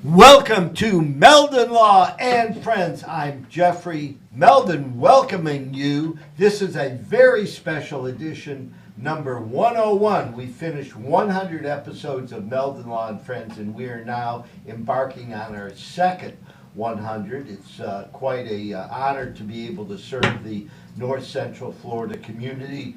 Welcome to Meldon Law and Friends. I'm Jeffrey Meldon welcoming you. This is a very special edition, number 101. We finished 100 episodes of Meldon Law and Friends, and we are now embarking on our second 100. It's quite a honor to be able to serve the North Central Florida community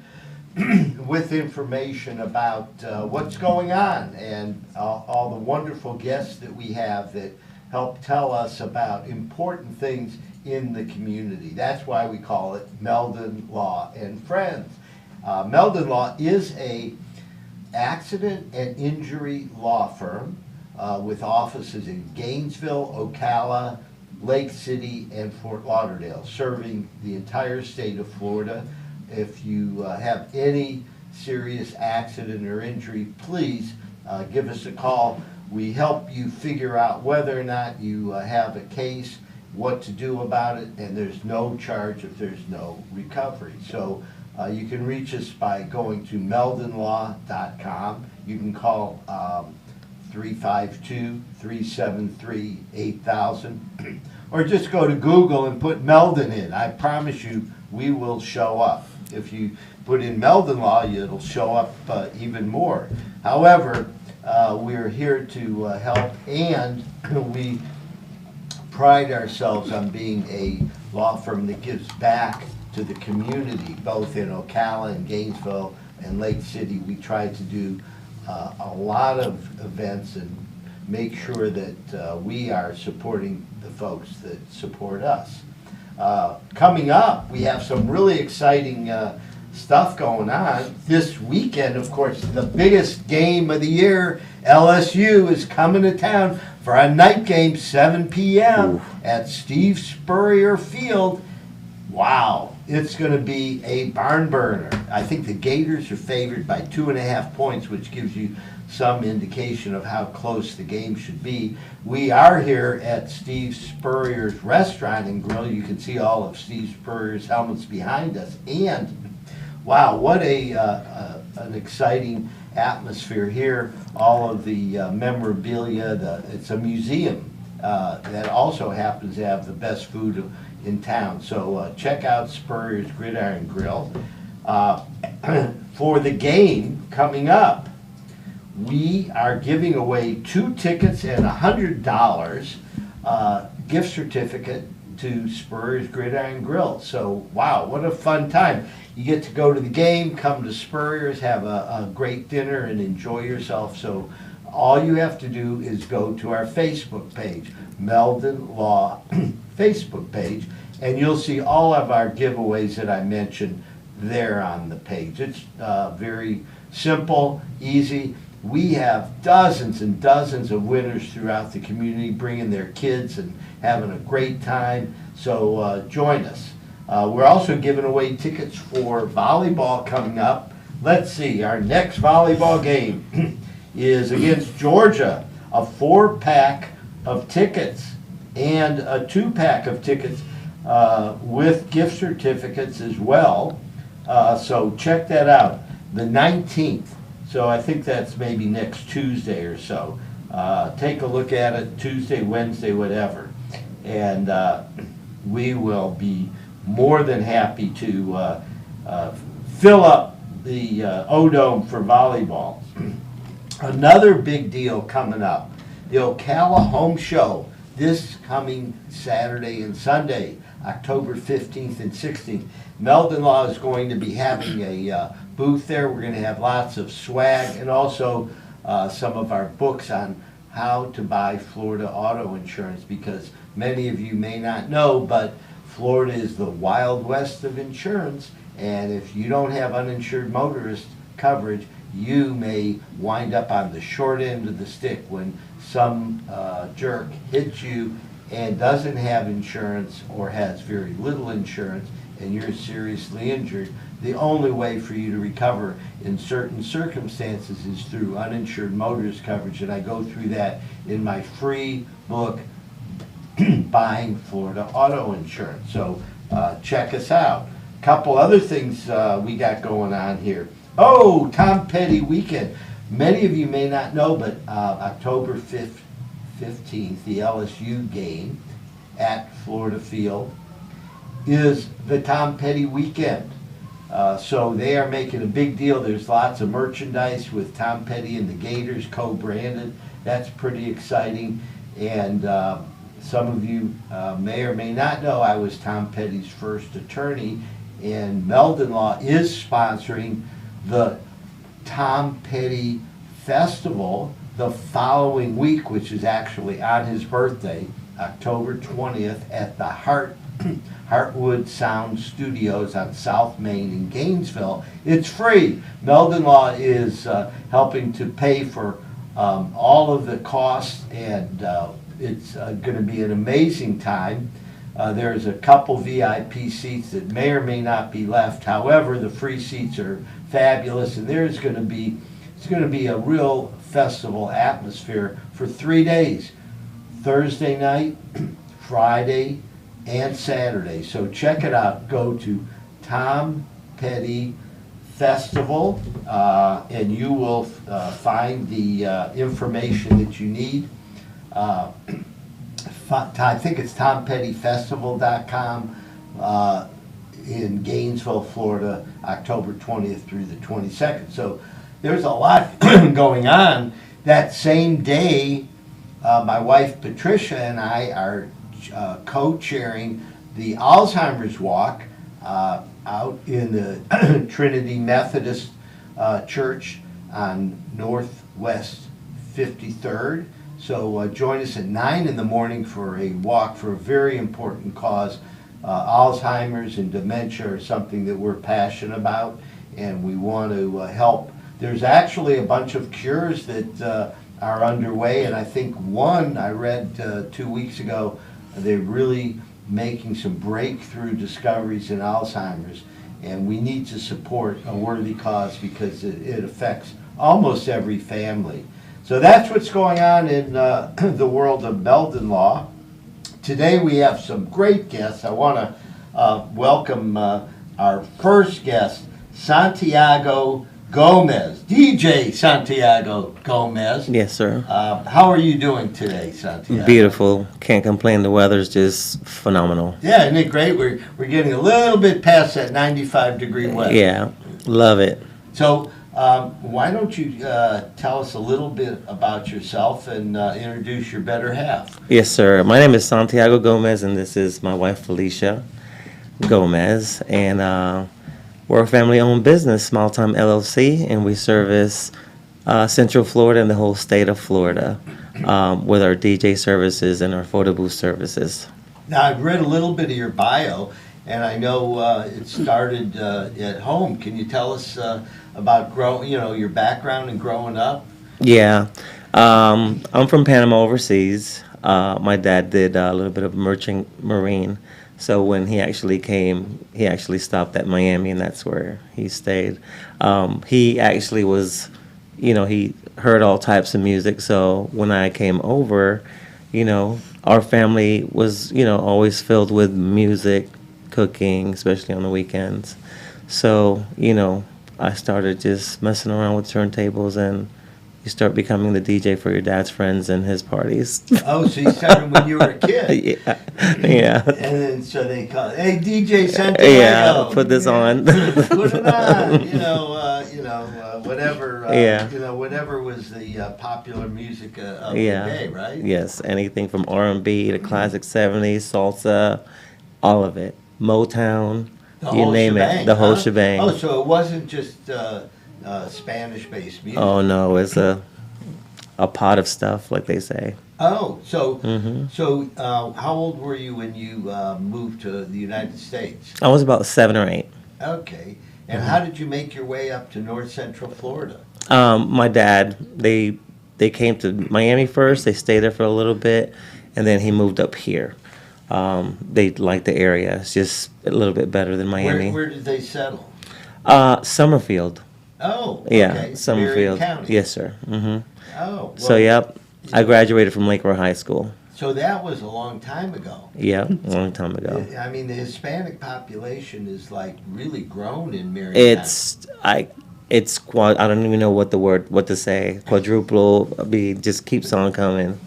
with information about what's going on and all the wonderful guests that we have that help tell us about important things in the community. That's why we call it Meldon Law and Friends. Meldon Law is a accident and injury law firm with offices in Gainesville, Ocala, Lake City, and Fort Lauderdale, serving the entire state of Florida. If you have any serious accident or injury, please give us a call. We help you figure out whether or not you have a case, what to do about it, and there's no charge if there's no recovery. So you can reach us by going to meldonlaw.com. You can call 352-373-8000 or just go to Google and put Meldon in. I promise you we will show up. If you put in Meldon Law, it'll show up even more. However, we're here to help, and we pride ourselves on being a law firm that gives back to the community, both in Ocala and Gainesville and Lake City. We try to do a lot of events and make sure that we are supporting the folks that support us. Coming up, we have some really exciting stuff going on. This weekend, of course, the biggest game of the year, LSU is coming to town for a night game, 7 p.m. at Steve Spurrier Field. Wow, it's going to be a barn burner. I think the Gators are favored by 2.5 points, which gives you some indication of how close the game should be. We are here at Steve Spurrier's Restaurant and Grill. You can see all of Steve Spurrier's helmets behind us. And wow, what an exciting atmosphere here. All of the memorabilia. It's a museum that also happens to have the best food in town. So check out Spurrier's Gridiron Grill. For the game coming up, we are giving away 2 tickets and $100 gift certificate to Spurrier's Gridiron Grill. So, wow, what a fun time. You get to go to the game, come to Spurrier's, have a great dinner, and enjoy yourself. So all you have to do is go to our Facebook page, Meldon Law Facebook page, and you'll see all of our giveaways that I mentioned there on the page. It's very simple, easy. We have dozens and dozens of winners throughout the community bringing their kids and having a great time, so join us. We're also giving away tickets for volleyball coming up. Let's see, our next volleyball game is against Georgia, a 4-pack of tickets and a 2-pack of tickets with gift certificates as well. So check that out, the 19th. So I think that's maybe next Tuesday or so. Take a look at it, Tuesday, Wednesday, whatever. And we will be more than happy to fill up the O-Dome for volleyball. Another big deal coming up, the Ocala Home Show, this coming Saturday and Sunday, October 15th and 16th. Meldon Law is going to be having a booth there. We're going to have lots of swag and also some of our books on how to buy Florida auto insurance, because many of you may not know, but Florida is the Wild West of insurance, and if you don't have uninsured motorist coverage, you may wind up on the short end of the stick when some jerk hits you and doesn't have insurance or has very little insurance and you're seriously injured. The only way for you to recover in certain circumstances is through uninsured motorist coverage, and I go through that in my free book, Buying Florida Auto Insurance. So check us out. A couple other things we got going on here. Oh, Tom Petty weekend. Many of you may not know, but October 15th, the LSU game at Florida Field, is the Tom Petty weekend. So they are making a big deal. There's lots of merchandise with Tom Petty and the Gators co-branded. That's pretty exciting. And some of you may or may not know I was Tom Petty's first attorney, and Meldon Law is sponsoring the Tom Petty Festival the following week, which is actually on his birthday, October 20th, at the Heartwood Sound Studios on South Main in Gainesville. It's free. Meldon Law is helping to pay for all of the costs, and it's going to be an amazing time. There's a couple VIP seats that may or may not be left. However, the free seats are fabulous, and it's going to be a real festival atmosphere for 3 days, Thursday night, Friday, and Saturday. So check it out. Go to Tom Petty Festival, and you will find the information that you need. I think it's TomPettyFestival.com in Gainesville, Florida, October 20th through the 22nd. So there's a lot going on. That same day, my wife Patricia and I are co-chairing the Alzheimer's Walk out in the Trinity Methodist Church on Northwest 53rd. So join us at 9 in the morning for a walk for a very important cause. Alzheimer's and dementia are something that we're passionate about, and we want to help. There's actually a bunch of cures that are underway, and I think one I read 2 weeks ago, they're really making some breakthrough discoveries in Alzheimer's, and we need to support a worthy cause because it affects almost every family. So that's what's going on in the world of Meldon Law. Today we have some great guests. I want to welcome our first guest, Santiago Gomez, DJ Santiago Gomez. Yes, sir. How are you doing today, Santiago? Beautiful. Can't complain. The weather's just phenomenal. Yeah, isn't it great? We're getting a little bit past that 95-degree weather. Yeah, love it. So why don't you tell us a little bit about yourself and introduce your better half? Yes, sir. My name is Santiago Gomez, and this is my wife, Felicia Gomez. And we're a family-owned business, Small Time LLC, and we service Central Florida and the whole state of Florida with our DJ services and our photo booth services. Now, I've read a little bit of your bio, and I know it started at home. Can you tell us about your background and growing up? Yeah. I'm from Panama overseas. My dad did a little bit of merchant marine. So when he actually came, he actually stopped at Miami, and that's where he stayed. He actually was, he heard all types of music. So when I came over, our family was, always filled with music, cooking, especially on the weekends. So, I started just messing around with turntables, and you start becoming the DJ for your dad's friends and his parties. Oh, so you started when you were a kid. Yeah. And then so they call, hey, DJ Santiago. Yeah, put this on. Put it on. Whatever. Whatever was the popular music of the day, right? Yes, anything from R&B to classic 70s, salsa, all of it. Motown, you name it, the whole shebang. Oh, so it wasn't just Spanish-based music. Oh no, it's a pot of stuff, like they say. Oh, so how old were you when you moved to the United States? I was about 7 or 8. Okay, and how did you make your way up to North Central Florida? My dad, they came to Miami first. They stayed there for a little bit, and then he moved up here. They liked the area. It's just a little bit better than Miami. Where did they settle? Summerfield. Oh, yeah, okay. Summerfield. Marion County. Yes, sir. Oh. Well, So, yep, I graduated from Lake Roy High School. So that was a long time ago. Yeah, a long time ago. I mean, the Hispanic population is like really grown in Marion I don't even know what to say. Quadruple, just keeps on coming.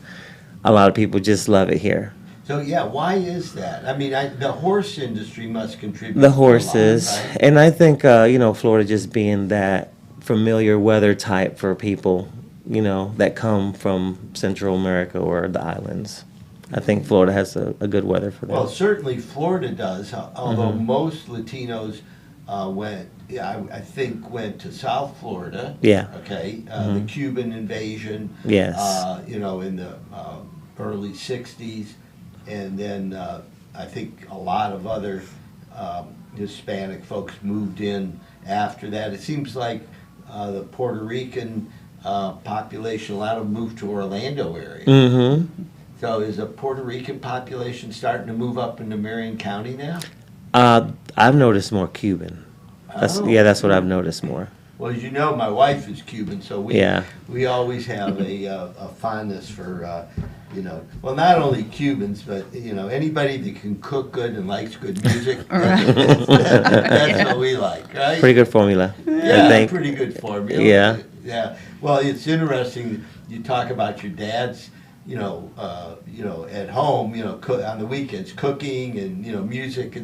a lot of people just love it here. So yeah, why is that? I mean, the horse industry must contribute. The horses, a lot, right? and I think Florida just being that familiar weather type for people, that come from Central America or the islands. I think Florida has a good weather for that. Well, certainly Florida does, although most Latinos went to South Florida. Yeah. Okay. The Cuban invasion. Yes. In the early '60s, and then I think a lot of other Hispanic folks moved in after that. It seems like the Puerto Rican population, a lot of them moved to Orlando area. Mm-hmm. So is the Puerto Rican population starting to move up into Marion County now? I've noticed more Cuban. That's what I've noticed more. Well, as you know, my wife is Cuban, so we always have a fondness for, well, not only Cubans, but, anybody that can cook good and likes good music. That's what we like, right? Pretty good formula. Yeah, pretty good formula. Yeah. Yeah. Well, it's interesting. You talk about your dad's, at home, on the weekends, cooking and, music.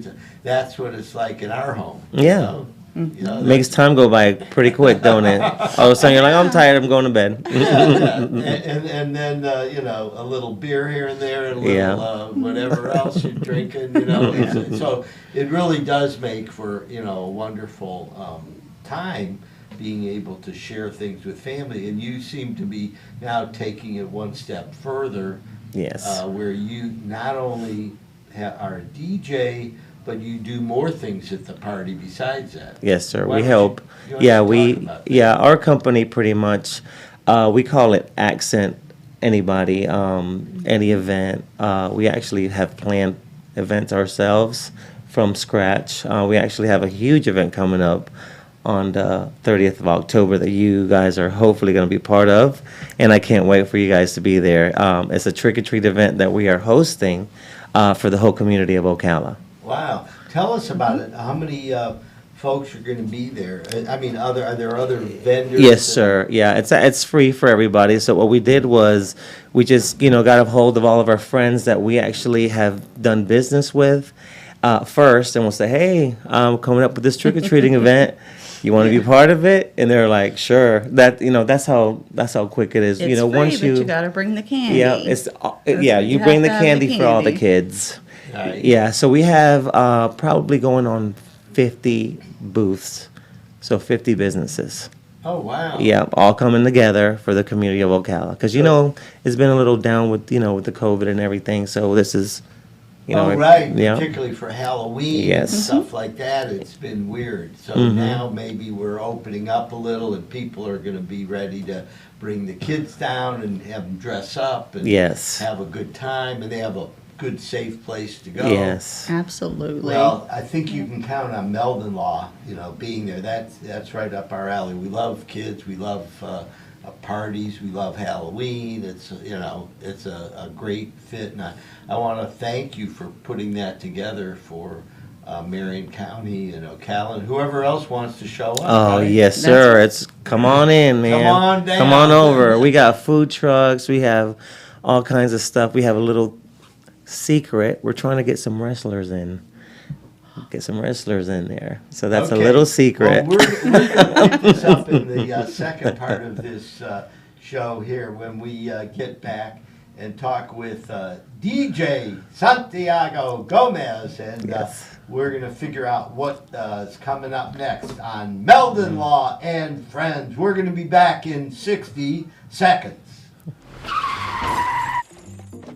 That's what it's like in our home. Yeah. Makes time go by pretty quick, don't it? All of a sudden you're like, I'm tired, I'm going to bed. Yeah. And then, a little beer here and there, and a little whatever else you're drinking, So it really does make for, a wonderful time being able to share things with family. And you seem to be now taking it one step further. Yes. Where you not only are a DJ, but you do more things at the party besides that. Yes, sir. Why We don't help. you talk about that? Our company pretty much, we call it Accent Anybody, any event. We actually have planned events ourselves from scratch. We actually have a huge event coming up on the 30th of October that you guys are hopefully going to be part of, and I can't wait for you guys to be there. It's a trick-or-treat event that we are hosting for the whole community of Ocala. Wow. Tell us about it. How many folks are going to be there? I mean, are there other vendors? Yes, sir. Yeah, it's free for everybody. So what we did was we just, got a hold of all of our friends that we actually have done business with first, and we'll say, hey, I'm coming up with this trick-or-treating event. You want to be part of it? And they're like, sure. That that's how quick it is. It's free, once but you got to bring the candy. Yeah, you bring the candy for all the kids. Right. Yeah, so we have probably going on 50 booths, so 50 businesses. Oh, wow. Yeah, all coming together for the community of Ocala. Because, it's been a little down with, with the COVID and everything, so this is, right, yeah. Particularly for Halloween Yes. and stuff like that, it's been weird. So now maybe we're opening up a little and people are going to be ready to bring the kids down and have them dress up and Yes. have a good time, and they have a good, safe place to go. Yes. Absolutely. Well, I think you can count on Meldon Law, being there. That's right up our alley. We love kids. We love parties. We love Halloween. It's a great fit, and I want to thank you for putting that together for Marion County and Ocala and whoever else wants to show up. Oh, right? yes, sir. It's come on in, man. Come on down. Come on over. We got food trucks. We have all kinds of stuff. We have a little secret. We're trying to get some wrestlers in. Get some wrestlers in there. So that's Okay. a little secret. Well, we're going to pick this up in the second part of this show here when we get back and talk with DJ Santiago Gomez, and Yes. we're going to figure out what is coming up next on Meldon Law and Friends. We're going to be back in 60 seconds.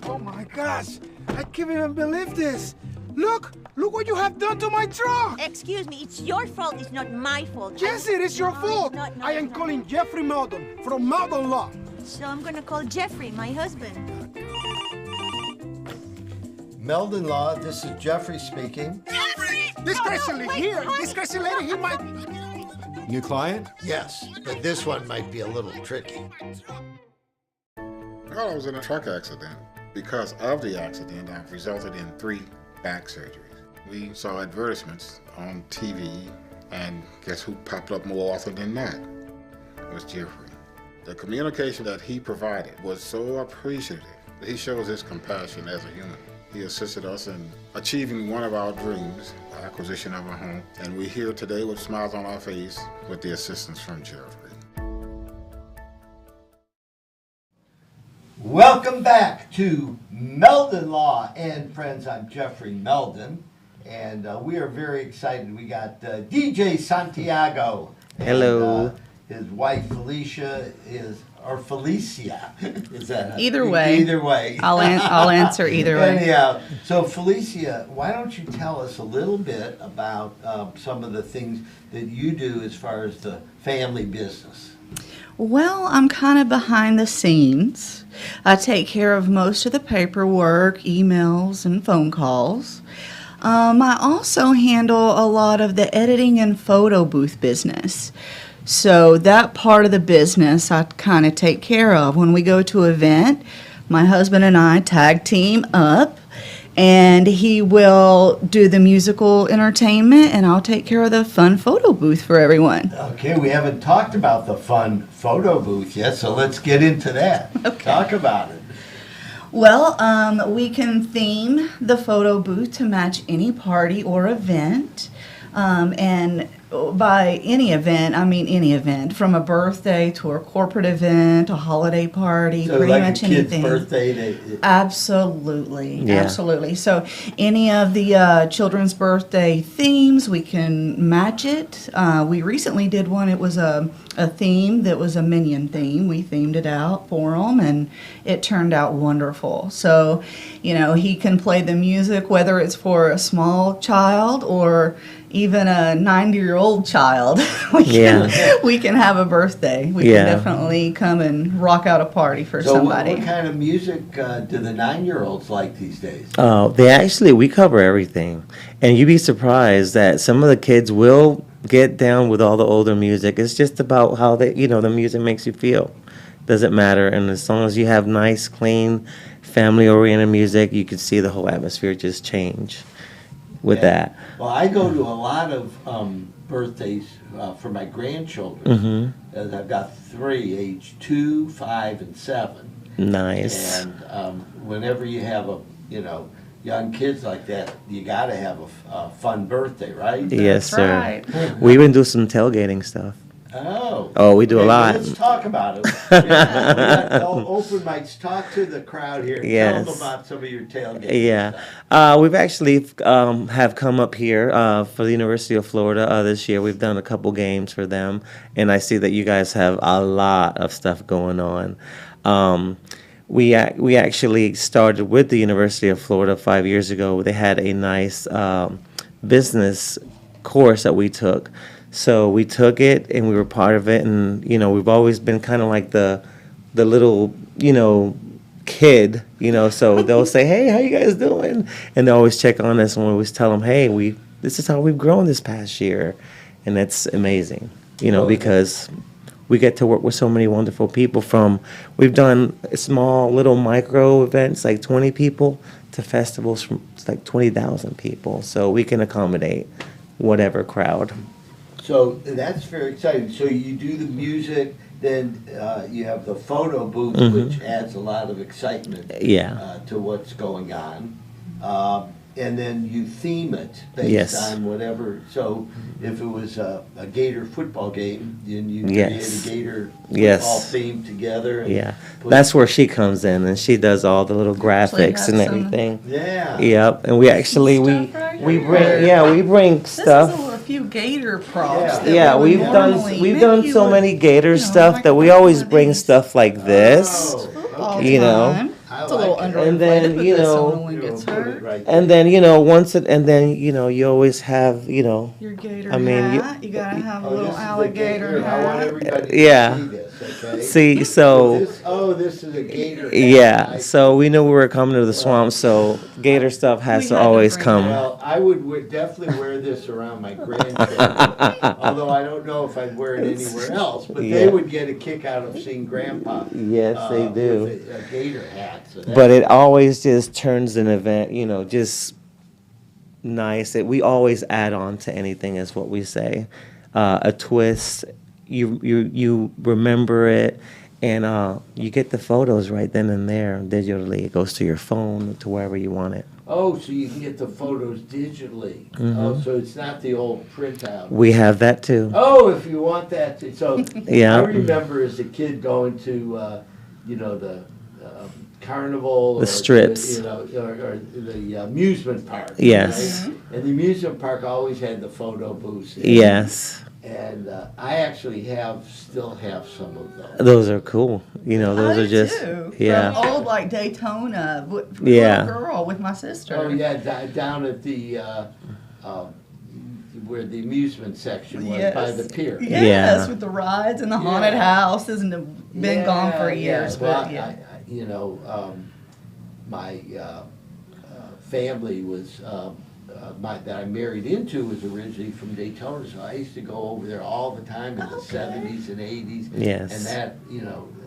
Oh my gosh, I can't even believe this. Look what you have done to my truck. Excuse me, it's your fault, it's not my fault. Yes, it is your No, fault. it's not, no, I it's am not. calling Jeffrey Meldon from Meldon Law. So I'm gonna call Jeffrey, my husband. Meldon Law, this is Jeffrey speaking. This crazy lady here, this crazy lady here might... New client? Yes, but this one might be a little tricky. Well, I was in a truck accident. Because of the accident, I've resulted in 3 back surgeries. We saw advertisements on TV, and guess who popped up more often than not? It was Jeffrey. The communication that he provided was so appreciative He shows his compassion as a human. He assisted us in achieving one of our dreams, the acquisition of a home, and we're here today with smiles on our face with the assistance from Jeffrey. Welcome back to Meldon Law and Friends. I'm Jeffrey Meldon, and we are very excited. We got DJ Santiago. Hello. And, his wife Felicia Felicia. Is that Either way. Either way. I'll answer either way. Anyhow, so Felicia, why don't you tell us a little bit about some of the things that you do as far as the family business? Well, I'm kind of behind the scenes. I take care of most of the paperwork, emails, and phone calls. I also handle a lot of the editing and photo booth business. So that part of the business I kind of take care of. When we go to an event, my husband and I tag team up, and he will do the musical entertainment, and I'll take care of the fun photo booth for everyone. Okay, we haven't talked about the fun photo booth yet, so let's get into that. Okay. Talk about it. Well, we can theme the photo booth to match any party or event. And by any event, I mean any event, from a birthday to a corporate event, a holiday party, So pretty like much a kid's anything. birthday, Absolutely, Yeah. absolutely. So any of the children's birthday themes, we can match it. We recently did one. It was a theme that was a Minion theme. We themed it out for them, and it turned out wonderful. So, he can play the music, whether it's for a small child or even a 90-year-old child. we can have a birthday. We can definitely come and rock out a party for somebody. What kind of music do the 9-year-olds like these days? We cover everything. And you'd be surprised that some of the kids will get down with all the older music. It's just about how the music makes you feel. Doesn't matter. And as long as you have nice, clean, family-oriented music, you can see the whole atmosphere just change with that. Well, I go to a lot of birthdays for my grandchildren. I've got 3, age 2, 5, and 7. Nice. And whenever you have young kids like that, you got to have a fun birthday, right? Yes, That's sir. right. We even do some tailgating stuff. Oh, we do a okay, lot. Let's talk about it. Yeah, open mics. Talk to the crowd here. Yes. Tell them about some of your tailgating. Yeah. We've actually have come up here for the University of Florida this year. We've done a couple games for them, and I see that you guys have a lot of stuff going on. We actually started with the University of Florida 5 years ago. They had a nice business course that we took. So we took it and we were part of it, and we've always been kind of like the little kid, so they'll say, "Hey, how you guys doing?" And they always check on us, and we always tell them, "Hey, this is how we've grown this past year," and that's amazing, because we get to work with so many wonderful people. We've done small little micro events like 20 people to festivals from like 20,000 people, so we can accommodate whatever crowd. So that's very exciting. So you do the music, then you have the photo booth, which adds a lot of excitement to what's going on. And then you theme it based on whatever. So if it was a Gator football game, then you create a Gator football theme together. And That's where she comes in, and she does all the little graphics and everything. Yeah. Yep. And we actually we bring stuff. This is a few Gator props. Yeah, we've done so many Gator stuff that we always bring stuff like this. It's a little underrated. And then so no one gets hurt. and then you always have Your Gator hat. You gotta have a little alligator I want hat. everybody to see this, okay? See, so This is a Gator hat. yeah, so we knew we were coming to the swamp, so Gator stuff has We to had to always bring come. Well, I would definitely wear this around my grandchildren, although I don't know if I'd wear it anywhere else, but they would get a kick out of seeing Grandpa. Yes, they do. With a Gator hat. So But it always just turns an event, just nice. We always add on to anything, is what we say. A twist, you remember it, and you get the photos right then and there digitally. It goes to your phone, to wherever you want it. Oh, so you can get the photos digitally. Oh, so it's not the old printout. We have that too. Oh, if you want that. So Yeah. I remember as a kid going to, the carnival. The strips. Or the amusement park. Yes. Right? And the amusement park always had the photo booths. Yes. And I actually still have some of those. Those are cool. Those I are just, too. yeah. From old like Daytona, Yeah. little girl with my sister. Oh, yeah, down at the, where the amusement section was, by the pier. Yes, Yeah. with the rides and the haunted houses, and it's been gone for years. Well, But yeah. My family was, that I married into was originally from Daytona, so I used to go over there all the time in the 70s and 80s. Yes. And that,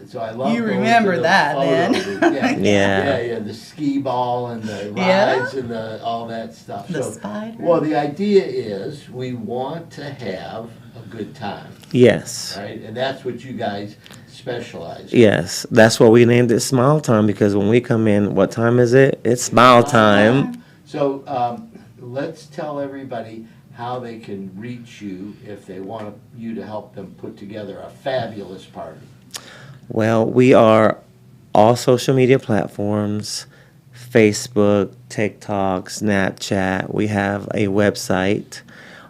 so I love You going remember to the that, photo then. booth. Yeah. Yeah, the skee ball and the Yeah. rides and all that stuff. The So, spider. well, the idea is we want to have a good time, Yes. right? And that's what you guys specialize in. Yes. That's why we named it Smile Time, because when we come in, what time is it? It's Smile Time. So let's tell everybody how they can reach you if they want you to help them put together a fabulous party. Well, we are all social media platforms, Facebook, TikTok, Snapchat. We have a website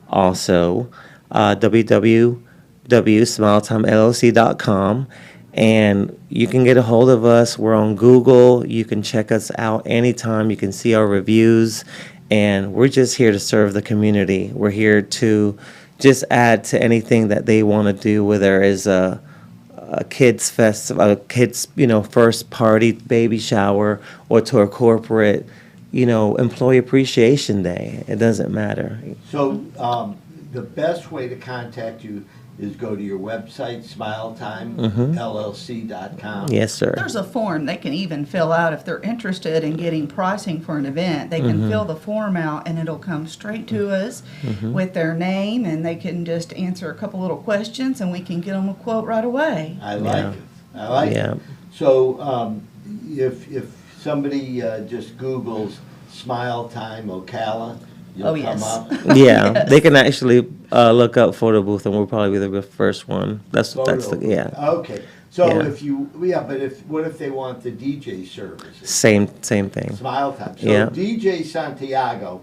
also, www.smiletimellc.com. And you can get a hold of us. We're on Google. You can check us out anytime. You can see our reviews. And we're just here to serve the community. We're here to just add to anything that they want to do, whether it's a kids festival, a kids, first party, baby shower, or to a corporate, employee appreciation day. It doesn't matter. So the best way to contact you is go to your website, smiletimellc.com. Yes, sir. There's a form they can even fill out if they're interested in getting pricing for an event. They can fill the form out, and it'll come straight to us with their name, and they can just answer a couple little questions, and we can get them a quote right away. I like it. I like Yeah. it. So if somebody just Googles Smile Time Ocala, you'll come yes. up. Yeah, Yes. they can actually look up photo booth, and we'll probably be the first one. That's yeah. Okay. So Yeah. what if they want the DJ services? Same thing. Smile Time. So Yeah. DJ Santiago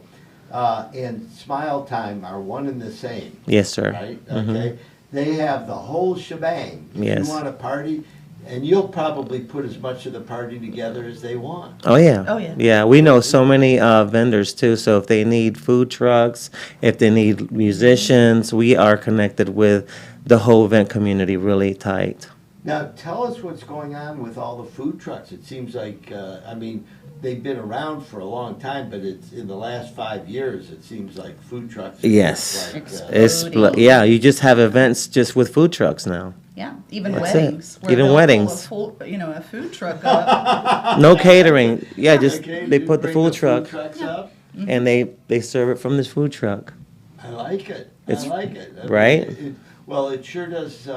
and Smile Time are one and the same, Yes, sir. right? Okay. They have the whole shebang. If Yes. you want a party, and you'll probably put as much of the party together as they want. Oh yeah. Oh, yeah. Yeah, we know so many vendors too. So if they need food trucks, if they need musicians, we are connected with the whole event community really tight. Now, tell us what's going on with all the food trucks. It seems like, they've been around for a long time, but it's in the last 5 years, it seems like food trucks. are Yes. just It's Exploding. you just have events just with food trucks now. Yeah, even That's weddings. it. where Even they'll pull weddings. a food truck up. No catering. Yeah, just Okay, they you put the bring food truck trucks up. and they serve it from this food truck. I like it. It's- I like it. I mean, right? Well, it sure does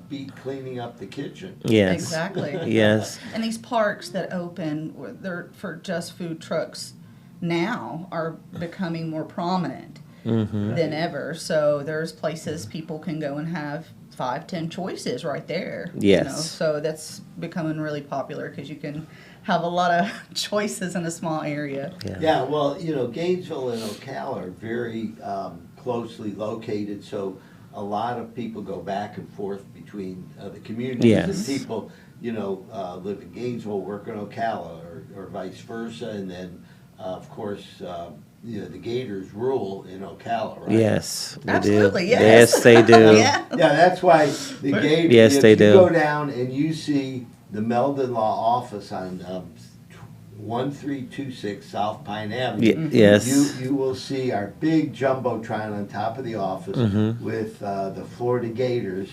beat cleaning up the kitchen. Yes. Exactly. Yes. And these parks that open, they're for just food trucks now, are becoming more prominent than ever. So there's places people can go and have 5-10 choices right there. Yes. So that's becoming really popular because you can have a lot of choices in a small area. Yeah, well, Gainesville and Ocala are very closely located, so a lot of people go back and forth between the communities. Yes. And people, live in Gainesville, work in Ocala, or vice versa, and then, of course, the Gators rule in Ocala, right? Yes. We Absolutely, do. yes. Yes, they do. Yeah. Yeah, that's why the Gators. Yes, if they you do. go down and you see the Meldon Law Office on 1326 South Pine Avenue. Yes. You will see our big jumbotron on top of the office with the Florida Gators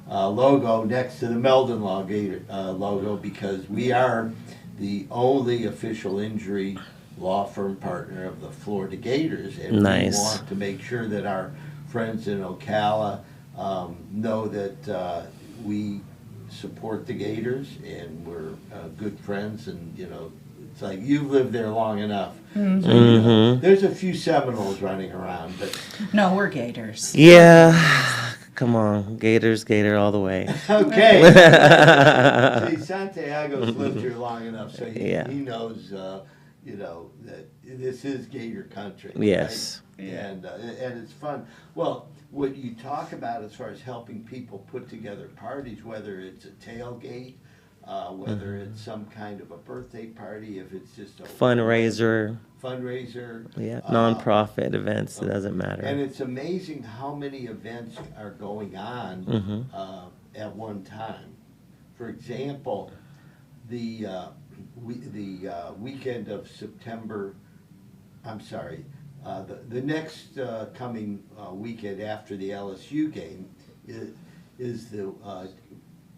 logo next to the Meldon Law Gator logo, because we are the only official injury law firm partner of the Florida Gators, and Nice. we want to make sure that our friends in Ocala know that we support the Gators, and we're good friends, and it's like you've lived there long enough. Mm-hmm. So, there's a few Seminoles running around, but No, we're Gators. Yeah. Come on, Gator all the way. okay. See, Santiago's lived here long enough, so he knows, that this is Gator country. Yes. Right? And it's fun. Well, what you talk about as far as helping people put together parties, whether it's a tailgate, whether it's some kind of a birthday party, if it's just a Fundraiser. Yeah, non-profit events, it doesn't matter. And it's amazing how many events are going on at one time. For example, the weekend of September, the next coming weekend after the LSU game is the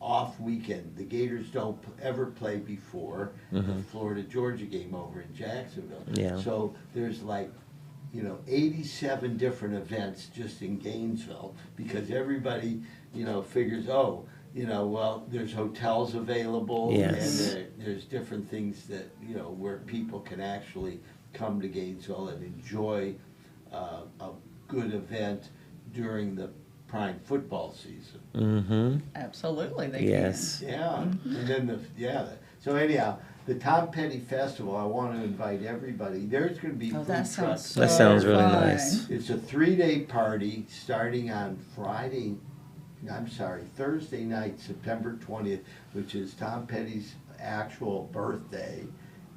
off weekend. The Gators don't ever play before the Florida-Georgia game over in Jacksonville. Yeah. So there's 87 different events just in Gainesville, because everybody, figures, well, there's hotels available, Yes. and there's different things that, where people can actually come to Gainesville and enjoy a good event during the prime football season. Mm-hmm. Absolutely, they Yes. Yeah, and then so anyhow, the Tom Petty Festival, I want to invite everybody. There's going to be food that trucks. sounds That sounds really fun. nice. It's a 3-day party starting on Thursday night, September 20th, which is Tom Petty's actual birthday,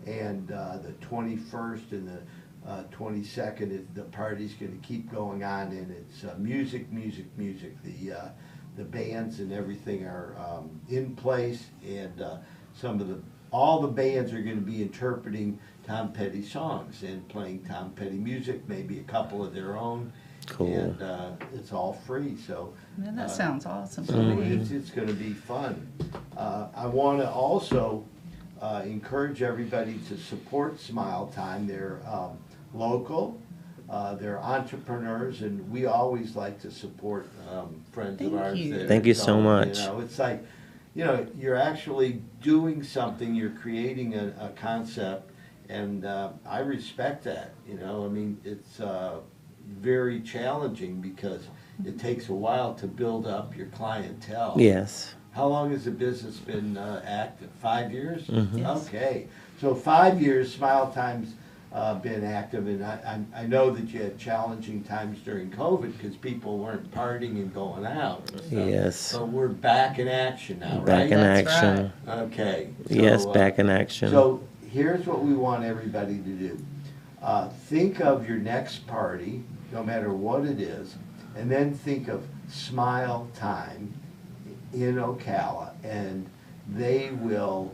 and the 21st and the 22nd, the party's going to keep going on, and it's music. The bands and everything are in place, and all the bands are going to be interpreting Tom Petty songs and playing Tom Petty music, maybe a couple of their own. Cool. And it's all free, so. Man, that sounds awesome. So it's going to be fun. I want to also encourage everybody to support Smile Time. They're local, they're entrepreneurs, and we always like to support friends of ours. Thank you so much. It's like, you're actually doing something, you're creating a concept, and I respect that. It's very challenging because it takes a while to build up your clientele. Yes. How long has the business been active? 5 years? Mm-hmm. Yes. Okay. So 5 years, Smile Time's been active, and I know that you had challenging times during COVID because people weren't partying and going out. Yes. So we're back in action now, right? Back in That's action. Okay. So, Yes, back in action. So here's what we want everybody to do. Think of your next party, no matter what it is, and then think of Smile Time in Ocala, and they will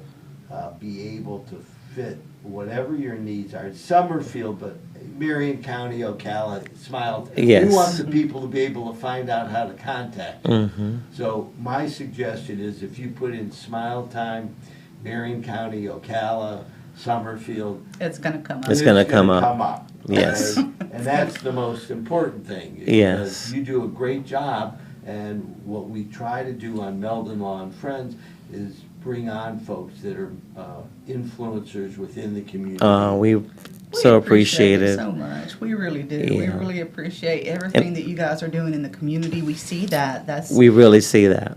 be able to fit whatever your needs are. Summerfield, but Marion County, Ocala, Smile. Yes. We want the people to be able to find out how to contact you. Mm-hmm. So my suggestion is if you put in Smile Time, Marion County, Ocala, Summerfield, It's going to come up. It's gonna come up. okay? Yes. And that's the most important thing. Yes. Because you do a great job, and what we try to do on Meldon Law and Friends is bring on folks that are influencers within the community. We so appreciate it. So much. We really do. We Yeah. really appreciate everything that you guys are doing in the community. We see that. We really see that.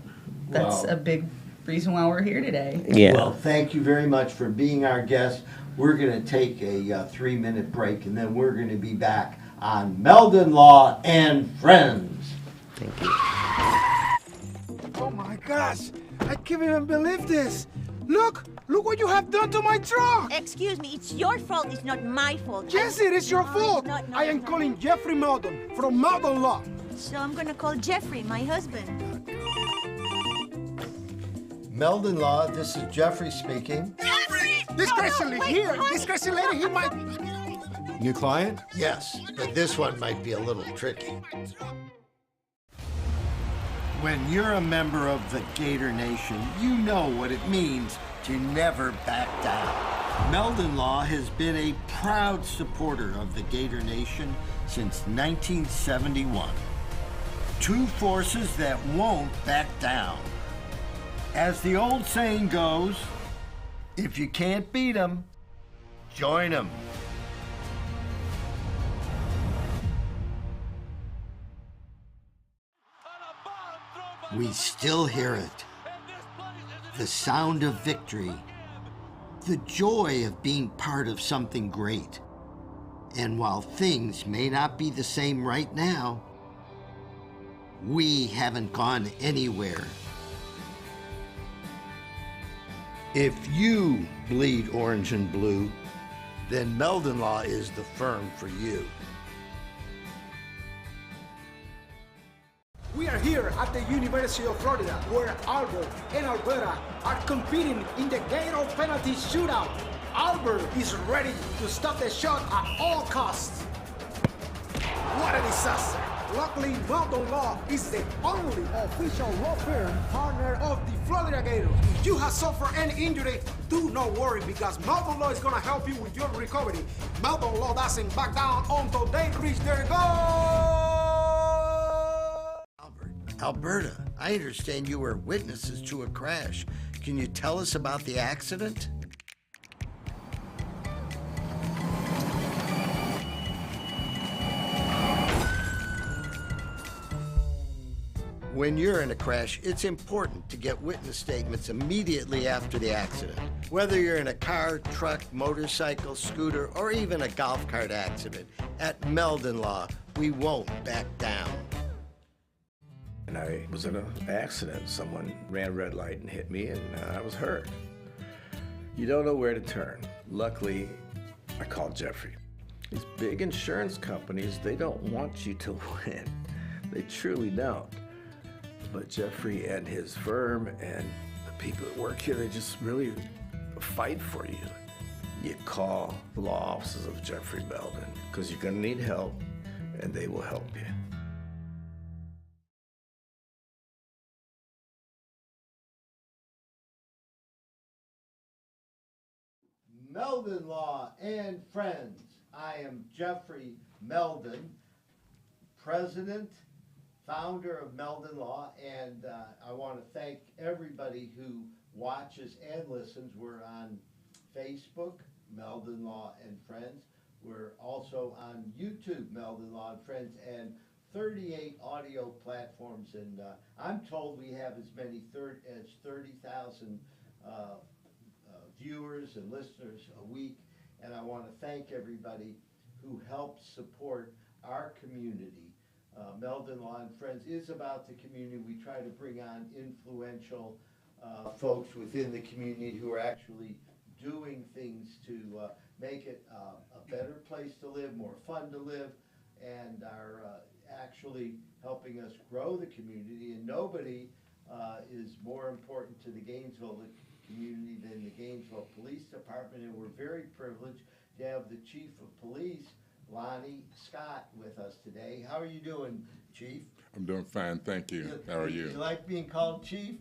That's Wow. a big reason why we're here today. Yeah. Well, thank you very much for being our guest. We're going to take a 3-minute break, and then we're going to be back on Meldon Law and Friends. Thank you. Oh my gosh, I can't even believe this. Look what you have done to my truck. Excuse me, it's your fault, it's not my fault. Yes, it is your No, fault. it's not, no, I it's am not. calling Jeffrey Meldon from Meldon Law. So I'm gonna call Jeffrey, my husband. Meldon Law, this is Jeffrey speaking. This crazy lady here, this crazy lady, he might... New client? Yes, but this one might be a little tricky. When you're a member of the Gator Nation, you know what it means to never back down. Meldon Law has been a proud supporter of the Gator Nation since 1971. Two forces that won't back down. As the old saying goes, if you can't beat 'em, join 'em. We still hear it. The sound of victory. The joy of being part of something great. And while things may not be the same right now, we haven't gone anywhere. If you bleed orange and blue, then Meldon Law is the firm for you. We are here at the University of Florida, where Albert and Alberta are competing in the Gator penalty shootout. Albert is ready to stop the shot at all costs. What a disaster! Luckily, Meldon Law is the only official law firm partner of the Florida Gators. If you have suffered any injury, do not worry, because Meldon Law is going to help you with your recovery. Meldon Law doesn't back down until they reach their goal. Alberta, I understand you were witnesses to a crash. Can you tell us about the accident? When you're in a crash, it's important to get witness statements immediately after the accident. Whether you're in a car, truck, motorcycle, scooter, or even a golf cart accident, at Meldon Law, we won't back down. And I was in an accident. Someone ran a red light and hit me, and I was hurt. You don't know where to turn. Luckily, I called Jeffrey. These big insurance companies, they don't want you to win. They truly don't. But Jeffrey and his firm and the people that work here, they just really fight for you. You call the law offices of Jeffrey Meldon, because you're gonna need help, and they will help you. Meldon Law and friends, I am Jeffrey Meldon, president, founder of Meldon Law, and I want to thank everybody who watches and listens. We're on Facebook, Meldon Law and Friends. We're also on YouTube, Meldon Law and Friends, and 38 audio platforms. And I'm told we have as many as 30,000 viewers and listeners a week, and I want to thank everybody who helps support our community. Meldon Law and Friends is about the community. We try to bring on influential folks within the community who are actually doing things to make it a better place to live, more fun to live, and are actually helping us grow the community. And nobody is more important to the Gainesville community than the Gainesville Police Department, and we're very privileged to have the Chief of Police, Lonnie Scott, with us today. How are you doing, Chief? I'm doing fine, thank you. How are you? You like being called Chief?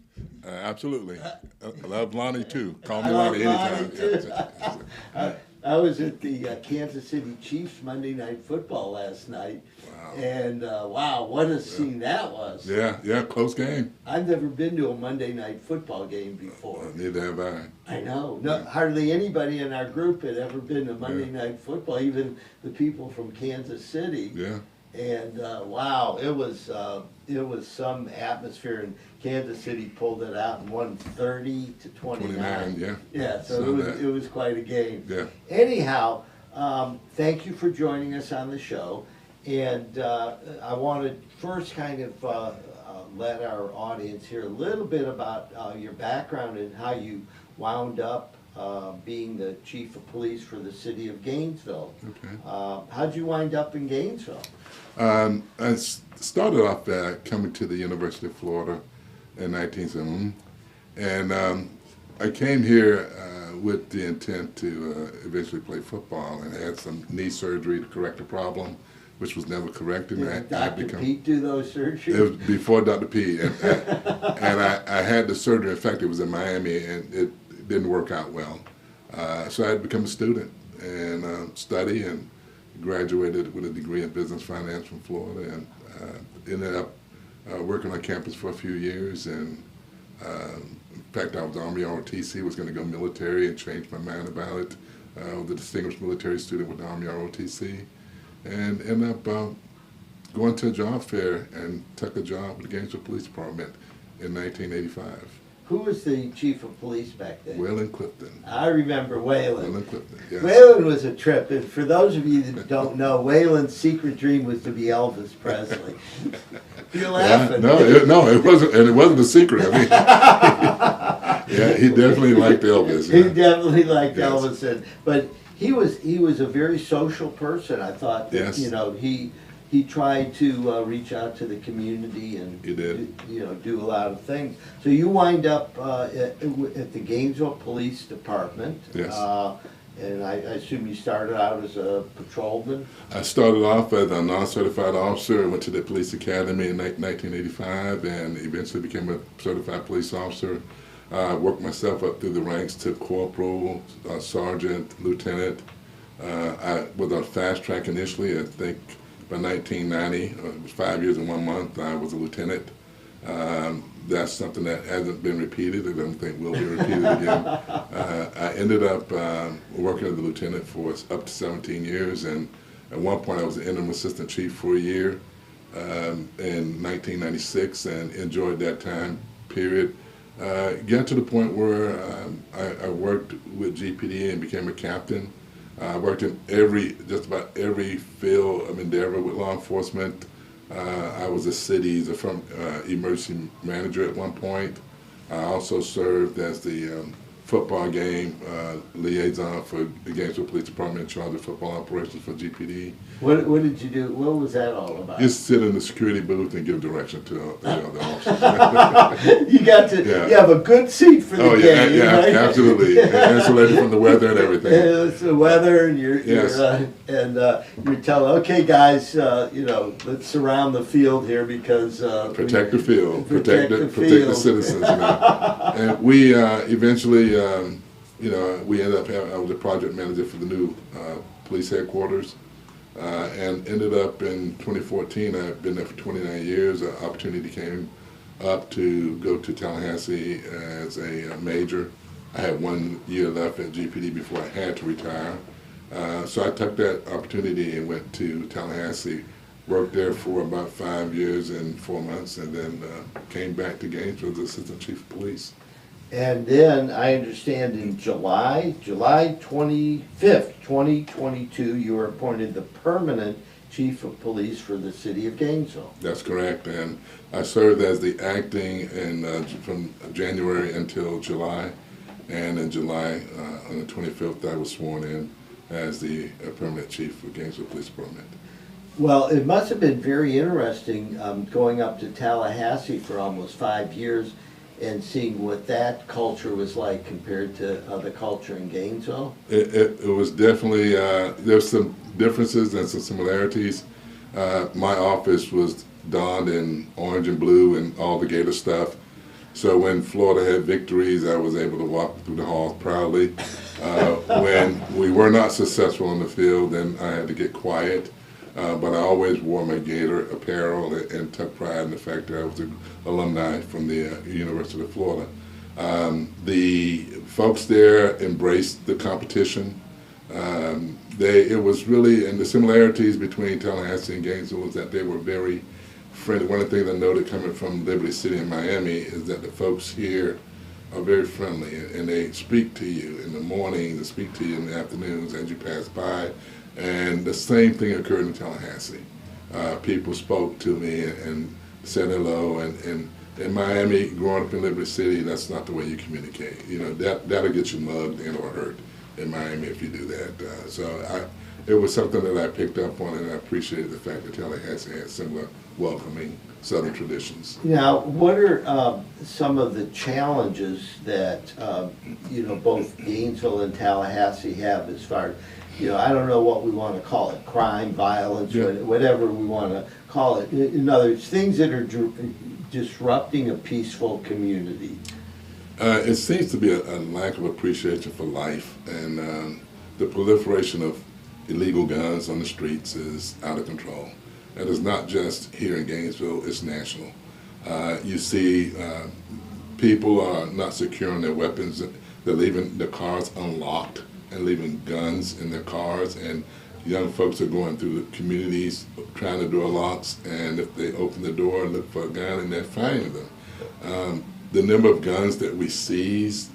Absolutely. I love Lonnie too. Call me Lonnie anytime. I was at the Kansas City Chiefs Monday Night Football last night. Wow. And wow, what a scene that was. Yeah, close game. I've never been to a Monday Night Football game before. Neither have I. I know. No, hardly anybody in our group had ever been to Monday Night Football, even the people from Kansas City. Yeah. And wow, it was some atmosphere, and Kansas City pulled it out and won 30-29. Yeah. Yeah, so it was quite a game. Yeah. Anyhow, thank you for joining us on the show, and I want to first kind of let our audience hear a little bit about your background and how you wound up being the Chief of Police for the city of Gainesville. Okay. How'd you wind up in Gainesville? I started off coming to the University of Florida in 1970, and I came here with the intent to eventually play football, and had some knee surgery to correct a problem, which was never corrected. Did Dr. Pete do those surgeries? It was before Dr. Pete, and I had the surgery. In fact, it was in Miami, and it didn't work out well. So I had to become a student and study, and graduated with a degree in business finance from Florida, and ended up working on campus for a few years, and In fact, I was Army ROTC, was going to go military and changed my mind about it. I was a distinguished military student with the Army ROTC, and ended up going to a job fair and took a job with the Gainesville Police Department in 1985. Who was the chief of police back then? Waylon Clifton. I remember Waylon. Waylon Clifton, yes. Waylon was a trip, and for those of you that don't know, Waylon's secret dream was to be Elvis Presley. You're laughing. No, it wasn't, and it wasn't a secret. I mean, yeah, he definitely liked Elvis. He definitely liked Yes. Elvis, but he was a very social person. I thought that, Yes. he tried to reach out to the community and He did. do a lot of things. So you wind up at the Gainesville Police Department. Yes. And I assume you started out as a patrolman. I started off as a non-certified officer, went to the police academy in 1985, and eventually became a certified police officer. Worked myself up through the ranks to corporal, sergeant, lieutenant. I was on fast track initially. I think by 1990, it was 5 years and 1 month, I was a lieutenant. That's something that hasn't been repeated. I don't think will be repeated again. I ended up working as a lieutenant for up to 17 years, and at one point I was an interim assistant chief for a year in 1996, and enjoyed that time period. Got to the point where I worked with GPD and became a captain. I worked in just about every field of endeavor with law enforcement. I was a city's emergency manager at one point. I also served as the football game liaison for the Gainesville Police Department in charge of football operations for GPD. What did you do? What was that all about? Just sit in the security booth and give direction to the other officers. You have a good seat for the game. Yeah, right? absolutely. Insulated from the weather and everything. It's the weather, and you're telling, okay, guys, let's surround the field here because protect the field, protect the citizens. And we eventually, we ended up I was a project manager for the new police headquarters. And ended up in 2014, I've been there for 29 years, an opportunity came up to go to Tallahassee as a major. I had 1 year left at GPD before I had to retire. So I took that opportunity and went to Tallahassee, worked there for about 5 years and 4 months, and then came back to Gainesville as Assistant Chief of Police. And then I understand in July 25th, 2022, you were appointed the permanent Chief of Police for the city of Gainesville. That's correct, and I served as the acting from January until July, and in July, on the 25th, I was sworn in as the permanent Chief of Gainesville Police Department. Well, it must have been very interesting going up to Tallahassee for almost 5 years and seeing what that culture was like compared to the culture in Gainesville. It was definitely, there's some differences and some similarities. My office was donned in orange and blue and all the Gator stuff. So when Florida had victories, I was able to walk through the halls proudly. When we were not successful in the field, then I had to get quiet. But I always wore my Gator apparel and took pride in the fact that I was an alumni from the University of Florida. The folks there embraced the competition. It was really, and the similarities between Tallahassee and Gainesville was that they were very friendly. One of the things I noted coming from Liberty City in Miami is that the folks here are very friendly, and they speak to you in the morning, they speak to you in the afternoons as you pass by. And the same thing occurred in Tallahassee. People spoke to me and said hello. And in Miami, growing up in Liberty City, that's not the way you communicate. That'll get you mugged and or hurt in Miami if you do that. It was something that I picked up on, and I appreciated the fact that Tallahassee had similar welcoming Southern traditions. Now, what are some of the challenges that both Gainesville and Tallahassee have as far as, I don't know what we want to call it, crime, violence, whatever we want to call it. In other words, things that are disrupting a peaceful community. It seems to be a lack of appreciation for life, and the proliferation of illegal guns on the streets is out of control. And it's not just here in Gainesville, it's national. You see people are not securing their weapons. They're leaving their cars unlocked and leaving guns in their cars, and young folks are going through the communities trying to door locks, and if they open the door and look for a gun, and they're finding them. The number of guns that we seize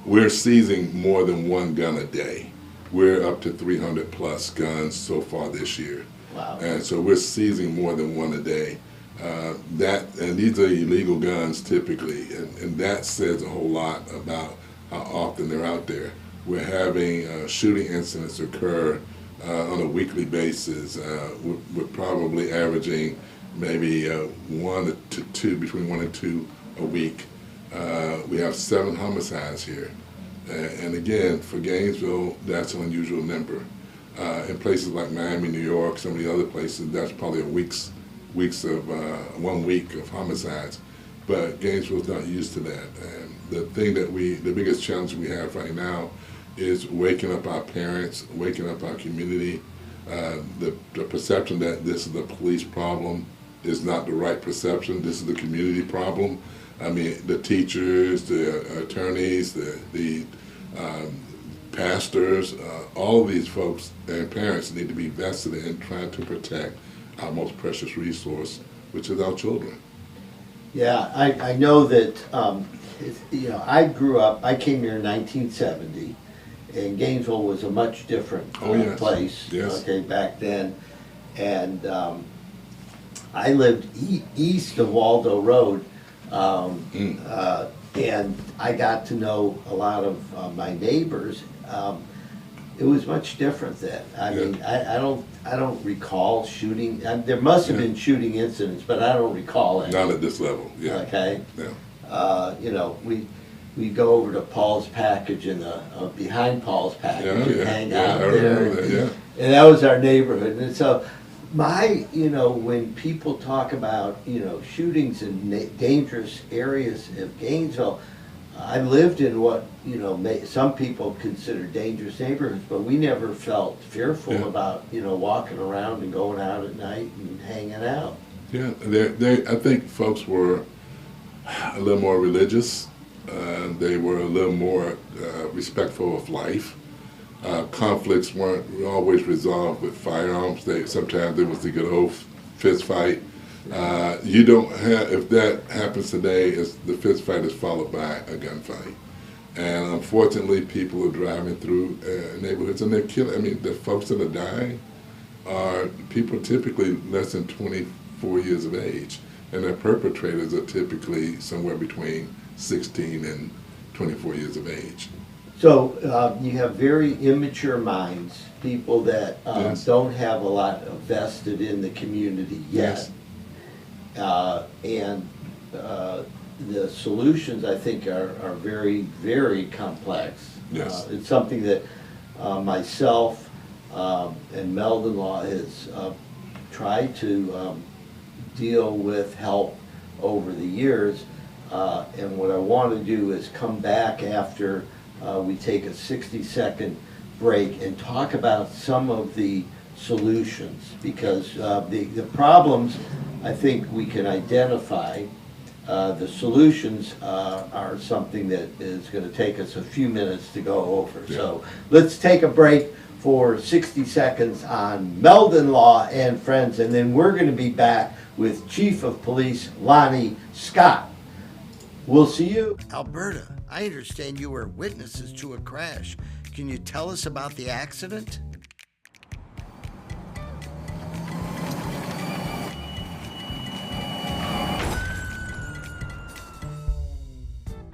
we're seizing more than one gun a day. We're up to 300 plus guns so far this year. Wow. And so we're seizing more than one a day. And these are illegal guns typically, and that says a whole lot about how often they're out there. We're having shooting incidents occur on a weekly basis. We're probably averaging maybe one to two, between 1 and 2 a week. We have 7 homicides here. And again, for Gainesville, that's an unusual number. In places like Miami, New York, some of the other places, that's probably a 1 week of homicides. But Gainesville's not used to that. And the biggest challenge we have right now is waking up our parents, waking up our community. The perception that this is a police problem is not the right perception. This is the community problem. I mean, the teachers, the attorneys, the pastors, all of these folks and parents need to be vested in trying to protect our most precious resource, which is our children. Yeah, I know that, I grew up, I came here in 1970, and Gainesville was a much different place, okay, back then. And I lived east of Waldo Road, and I got to know a lot of my neighbors. It was much different then. I mean, I don't recall shooting. There must have been shooting incidents, but I don't recall any. Not at this level. Yeah. Okay. Yeah. We go over to Paul's Package behind Paul's Package and hang out there. And that was our neighborhood. And so when people talk about, shootings in dangerous areas of Gainesville, I lived in what, some people consider dangerous neighborhoods, but we never felt fearful about, walking around and going out at night and hanging out. Yeah, I think folks were a little more religious. They were a little more respectful of life. Conflicts weren't always resolved with firearms. Sometimes there was the good old fist fight. You don't have, if that happens today, the fist fight is followed by a gunfight. And unfortunately, people are driving through neighborhoods and they're killing. I mean, the folks that are dying are people typically less than 24 years of age. And their perpetrators are typically somewhere between 16 and 24 years of age. So you have very immature minds, people that don't have a lot vested in the community yet. And the solutions, I think, are very, very complex. It's something that myself and Meldon Law has tried to deal with, help over the years. And what I want to do is come back after we take a 60-second break and talk about some of the solutions, because the problems I think we can identify. The solutions are something that is going to take us a few minutes to go over. So let's take a break for 60 seconds on Meldon Law and Friends, and then we're going to be back with Chief of Police Lonnie Scott. We'll see you. Alberta, I understand you were witnesses to a crash. Can you tell us about the accident?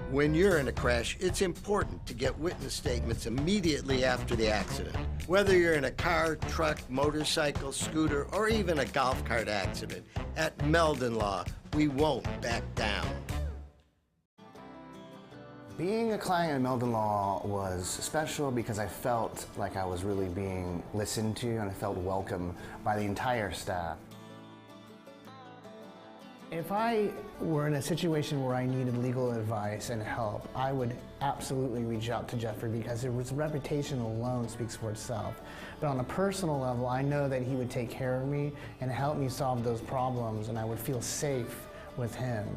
When you're in a crash, it's important to get witness statements immediately after the accident. Whether you're in a car, truck, motorcycle, scooter, or even a golf cart accident, at Meldon Law, we won't back down. Being a client at Meldon Law was special because I felt like I was really being listened to and I felt welcome by the entire staff. If I were in a situation where I needed legal advice and help, I would absolutely reach out to Jeffrey because his reputation alone speaks for itself. But on a personal level, I know that he would take care of me and help me solve those problems, and I would feel safe with him.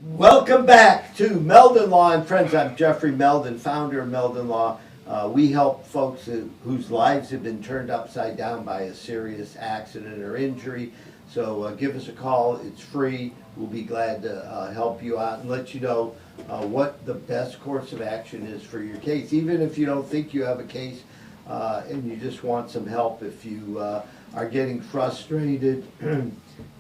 Welcome back to Meldon Law and Friends. I'm Jeffrey Meldon, founder of Meldon Law. We help folks whose lives have been turned upside down by a serious accident or injury. So give us a call. It's free. We'll be glad to help you out and let you know what the best course of action is for your case. Even if you don't think you have a case and you just want some help, if you are getting frustrated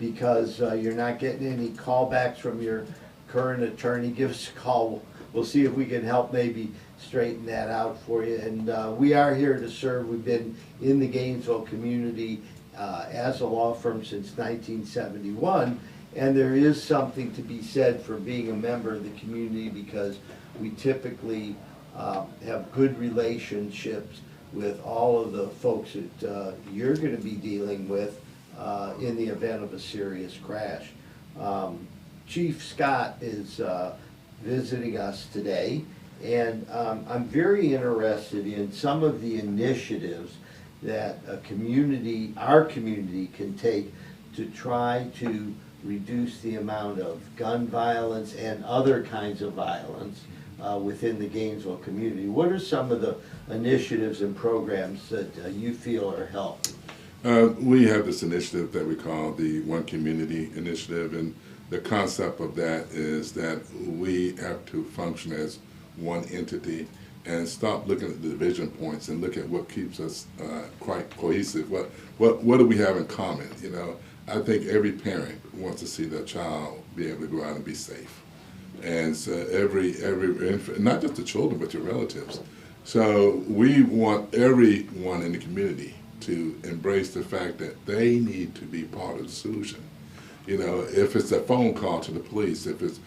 because you're not getting any callbacks from your current attorney, give us a call. We'll see if we can help maybe straighten that out for you. And we are here to serve. We've been in the Gainesville community as a law firm since 1971, and there is something to be said for being a member of the community because we typically have good relationships with all of the folks that you're going to be dealing with in the event of a serious crash. Chief Scott is visiting us today, and I'm very interested in some of the initiatives that our community can take to try to reduce the amount of gun violence and other kinds of violence within the Gainesville community. What are some of the initiatives and programs that you feel are helping? We have this initiative that we call the One Community Initiative, and the concept of that is that we have to function as one entity and stop looking at the division points and look at what keeps us quite cohesive. What do we have in common? You know, I think every parent wants to see their child be able to go out and be safe, and so every not just the children but your relatives. So we want everyone in the community to embrace the fact that they need to be part of the solution. You know, if it's a phone call to the police, if it's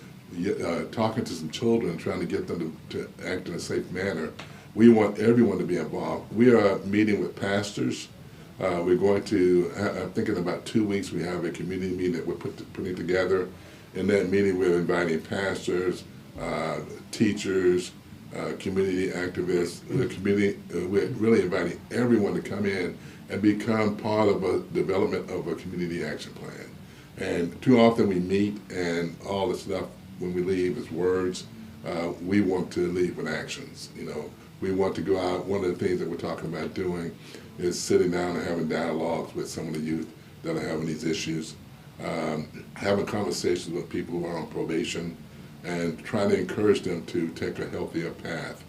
talking to some children, trying to get them to act in a safe manner, we want everyone to be involved. We are meeting with pastors. We're going to, I think in about 2 weeks, we have a community meeting that we're putting together. In that meeting, we're inviting pastors, teachers, community activists. We're really inviting everyone to come in and become part of a development of a community action plan. And too often we meet and all the stuff when we leave is words. We want to leave with actions. You know, we want to go out. One of the things that we're talking about doing is sitting down and having dialogues with some of the youth that are having these issues, having conversations with people who are on probation, and trying to encourage them to take a healthier path,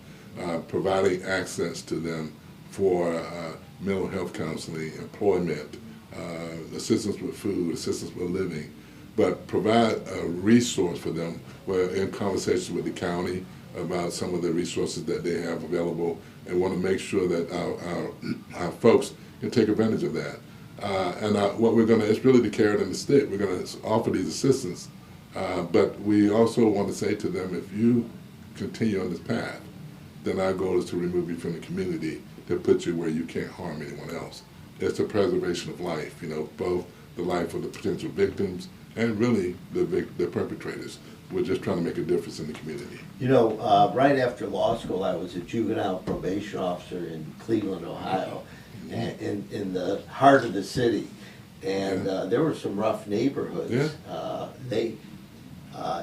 providing access to them for mental health counseling, employment, assistance with food, assistance with living, but provide a resource for them. We're in conversations with the county about some of the resources that they have available and want to make sure that our folks can take advantage of that. What we're going to, it's really the carrot and the stick. We're going to offer these assistance, but we also want to say to them, if you continue on this path, then our goal is to remove you from the community to put you where you can't harm anyone else. It's the preservation of life, you know, both the life of the potential victims and really the perpetrators. We're just trying to make a difference in the community. You know, right after law school, I was a juvenile probation officer in Cleveland, Ohio, in the heart of the city. And there were some rough neighborhoods. Yeah.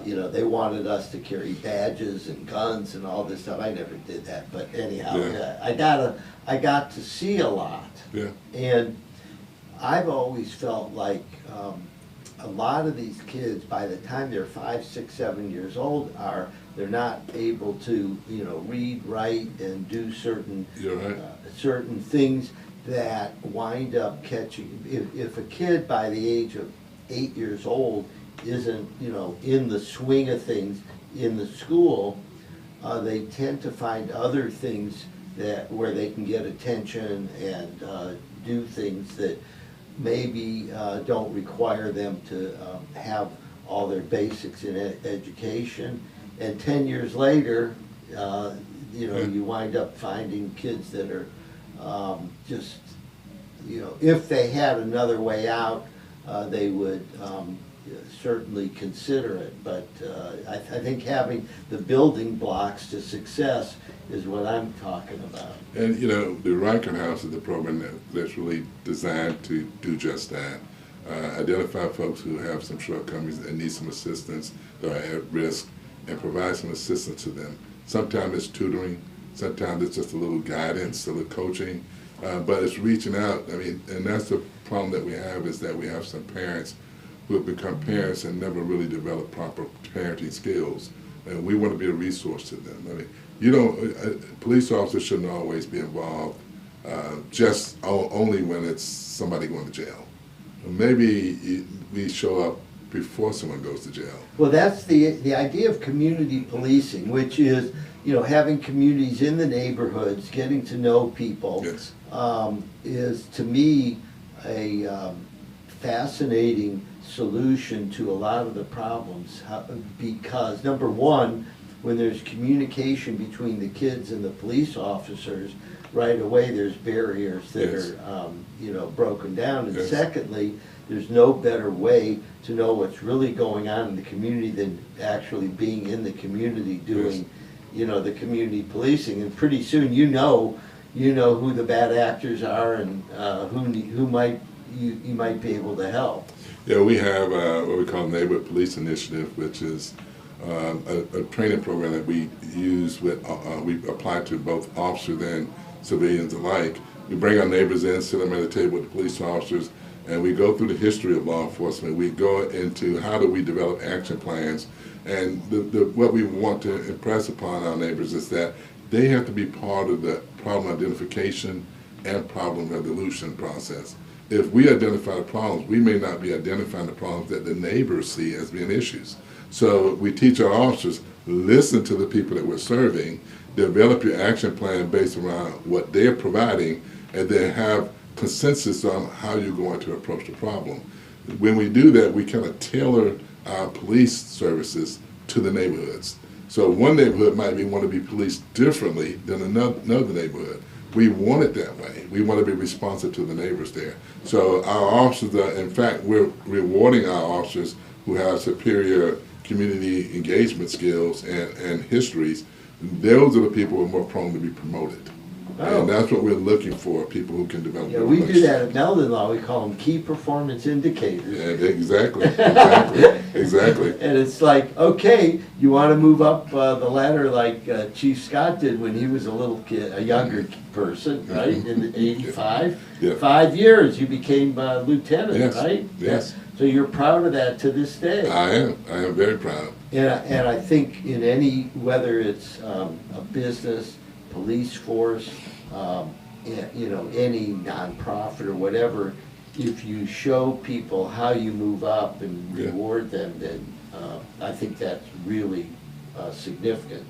You know, they wanted us to carry badges and guns and all this stuff. I never did that, but anyhow, I got to see a lot. Yeah. And I've always felt like a lot of these kids, by the time they're 5, 6, 7 years old, they're not able to, you know, read, write, and do certain certain things that wind up catching. If a kid by the age of 8 years old isn't, you know, in the swing of things in the school, they tend to find other things where they can get attention and do things that maybe don't require them to have all their basics in education. And 10 years later, you know, you wind up finding kids that are just, you know, if they had another way out, they would certainly consider it. But I think having the building blocks to success is what I'm talking about. And you know, the Riker House is the program that's really designed to do just that. identify folks who have some shortcomings and need some assistance, that are at risk, and provide some assistance to them. Sometimes it's tutoring, sometimes it's just a little guidance, a little coaching, but it's reaching out. I mean, and that's the problem that we have, is that we have some parents who have become parents and never really developed proper parenting skills, and we want to be a resource to them. I mean, police officers shouldn't always be involved just only when it's somebody going to jail. Maybe we show up before someone goes to jail. Well, that's the idea of community policing, which is, having communities in the neighborhoods, getting to know people, Yes. is to me a fascinating solution to a lot of the problems. Because number one, when there's communication between the kids and the police officers, right away there's barriers that Yes. are broken down. And Yes. secondly, there's no better way to know what's really going on in the community than actually being in the community doing, the community policing. And pretty soon you know who the bad actors are and who you might be able to help. Yeah, we have what we call Neighborhood Police Initiative, which is a training program that we use we apply to both officers and civilians alike. We bring our neighbors in, sit them at a table with the police officers, and we go through the history of law enforcement. We go into how do we develop action plans, and what we want to impress upon our neighbors is that they have to be part of the problem identification and problem resolution process. If we identify the problems, we may not be identifying the problems that the neighbors see as being issues. So we teach our officers, listen to the people that we're serving, develop your action plan based around what they're providing, and then have consensus on how you're going to approach the problem. When we do that, we kind of tailor our police services to the neighborhoods. So one neighborhood might want to be policed differently than another neighborhood. We want it that way. We want to be responsive to the neighbors there. So our officers in fact, we're rewarding our officers who have superior community engagement skills and histories. Those are the people who are more prone to be promoted. Oh. And that's what we're looking for, people who can develop. Yeah, we do that at Meldon Law. We call them key performance indicators. Yeah, exactly. Exactly. And it's like, okay, you want to move up the ladder like Chief Scott did when he was a little kid, a younger person, right? In '85. Yeah. 5 years, you became lieutenant, Yes. right? Yes. So you're proud of that to this day. I am very proud. And I think in any, whether it's a business, police force, any nonprofit or whatever, if you show people how you move up and reward them, then I think that's really significant.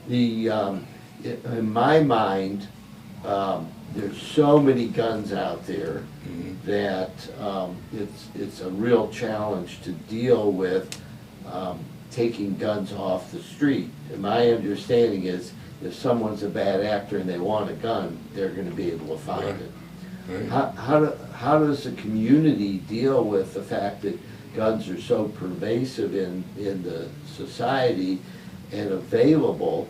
In my mind, there's so many guns out there that it's a real challenge to deal with taking guns off the street. And my understanding is if someone's a bad actor and they want a gun, they're going to be able to find it. Right. How does the community deal with the fact that guns are so pervasive in the society and available?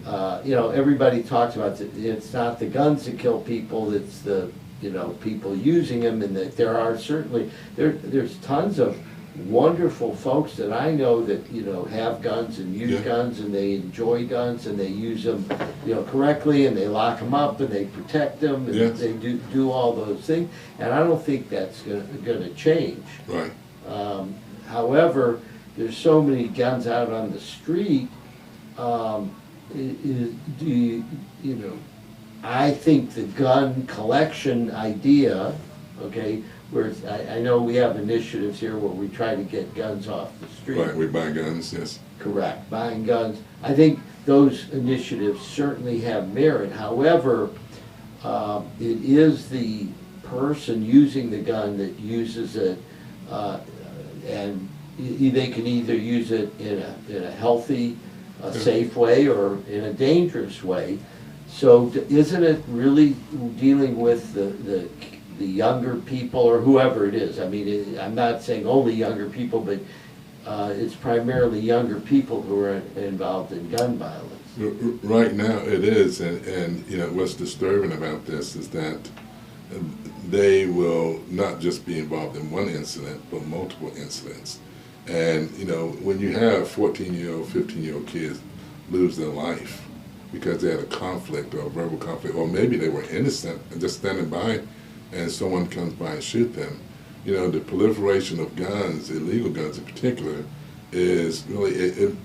Everybody talks about it's not the guns that kill people, it's the people using them, and that there are certainly there's tons of wonderful folks that I know that have guns and use guns, and they enjoy guns and they use them correctly, and they lock them up and they protect them, and they do all those things, and I don't think that's gonna change. Right. However, there's so many guns out on the street. I think the gun collection idea, where I know we have initiatives here where we try to get guns off the street. Right, we buy guns, yes. Correct, buying guns. I think those initiatives certainly have merit. However, it is the person using the gun that uses it, and they can either use it in a healthy, safe way or in a dangerous way. So isn't it really dealing with the younger people or whoever it is? I mean, I'm not saying only younger people, but it's primarily younger people who are involved in gun violence. Right now it is, and what's disturbing about this is that they will not just be involved in one incident, but multiple incidents. And, you know, when you have 14-year-old, 15-year-old kids lose their life because they had a conflict or a verbal conflict, or maybe they were innocent and just standing by and someone comes by and shoot them. You know, the proliferation of guns, illegal guns in particular, is really,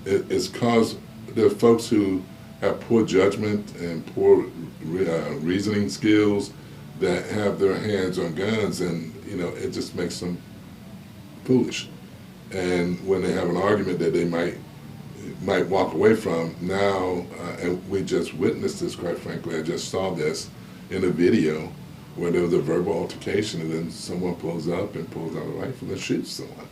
it's caused, there are folks who have poor judgment and poor reasoning skills that have their hands on guns, and, you know, it just makes them foolish. And when they have an argument that they might walk away from, now, and we just witnessed this, quite frankly, I just saw this in a video where there was a verbal altercation and then someone pulls up and pulls out a rifle and shoots someone.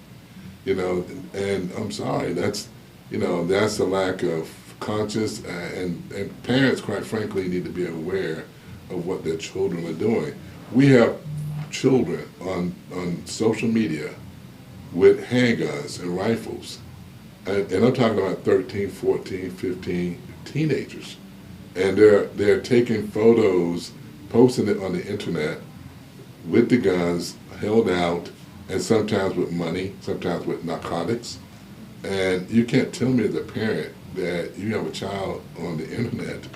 You know, and I'm sorry, that's, you know, that's a lack of conscience, and parents, quite frankly, need to be aware of what their children are doing. We have children on social media with handguns and rifles, and I'm talking about 13, 14, 15 teenagers, and they're taking photos, posting it on the internet with the guns held out, and sometimes with money, sometimes with narcotics. And you can't tell me as a parent that you have a child on the internet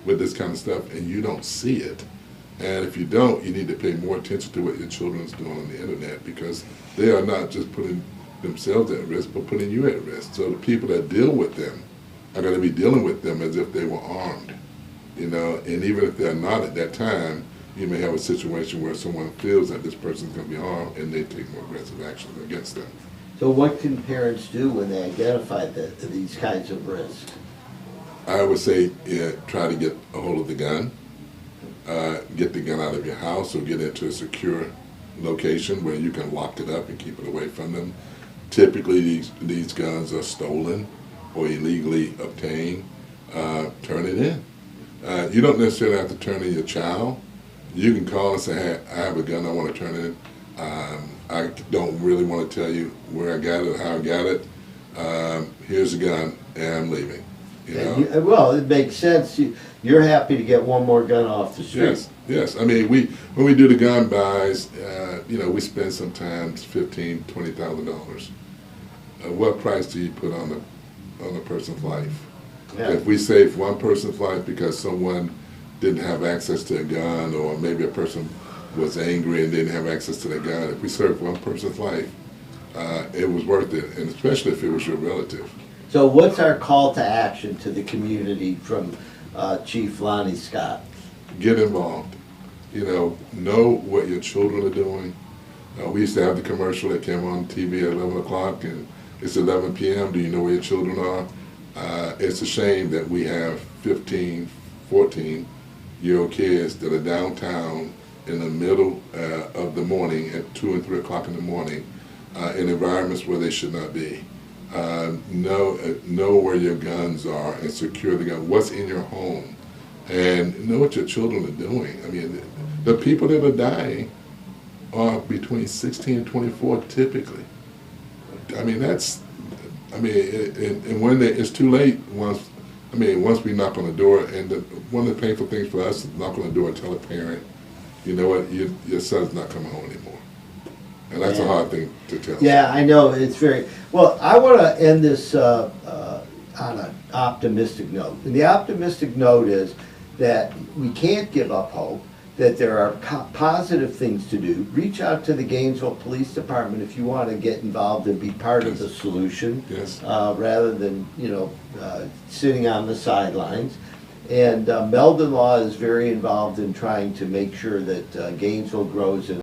with this kind of stuff and you don't see it. And if you don't, you need to pay more attention to what your children's doing on the internet, because they are not just putting themselves at risk, but putting you at risk. So the people that deal with them are going to be dealing with them as if they were armed, you know, and even if they're not at that time, you may have a situation where someone feels that this person's going to be armed and they take more aggressive action against them. So what can parents do when they identify these kinds of risks? I would say try to get a hold of the gun, get the gun out of your house or get into a secure location where you can lock it up and keep it away from them. Typically these guns are stolen or illegally obtained. Turn it in. You don't necessarily have to turn in your child. You can call and say, hey, I have a gun I want to turn in. I don't really want to tell you where I got it, how I got it. Here's the gun, and I'm leaving. You know? Well, it makes sense. You're happy to get one more gun off the street. Yes, yes. I mean, when we do the gun buys, you know, we spend sometimes $15,000, $20,000. What price do you put on a person's life? Yeah. If we save one person's life because someone didn't have access to a gun, or maybe a person was angry and didn't have access to the gun, if we served one person's life, it was worth it, and especially if it was your relative. So what's our call to action to the community from Chief Lonnie Scott? Get involved. You know what your children are doing. We used to have the commercial that came on TV at 11 o'clock, and it's 11 p.m. Do you know where your children are? It's a shame that we have 15, 14-year-old kids that are downtown in the middle of the morning at 2 and 3 o'clock in the morning in environments where they should not be. Know where your guns are and secure the gun. What's in your home, and know what your children are doing. I mean, the people that are dying are between 16 and 24 typically. I mean, and when it's too late once we knock on the door, and one of the painful things for us is knock on the door and tell a parent, you know what, your son's not coming home anymore. And that's a hard thing to tell. Yeah, I know. It's very... Well, I want to end this on an optimistic note. And the optimistic note is that we can't give up hope, that there are positive things to do. Reach out to the Gainesville Police Department if you want to get involved and be part of the solution, rather than, sitting on the sidelines. And Meldon Law is very involved in trying to make sure that Gainesville grows in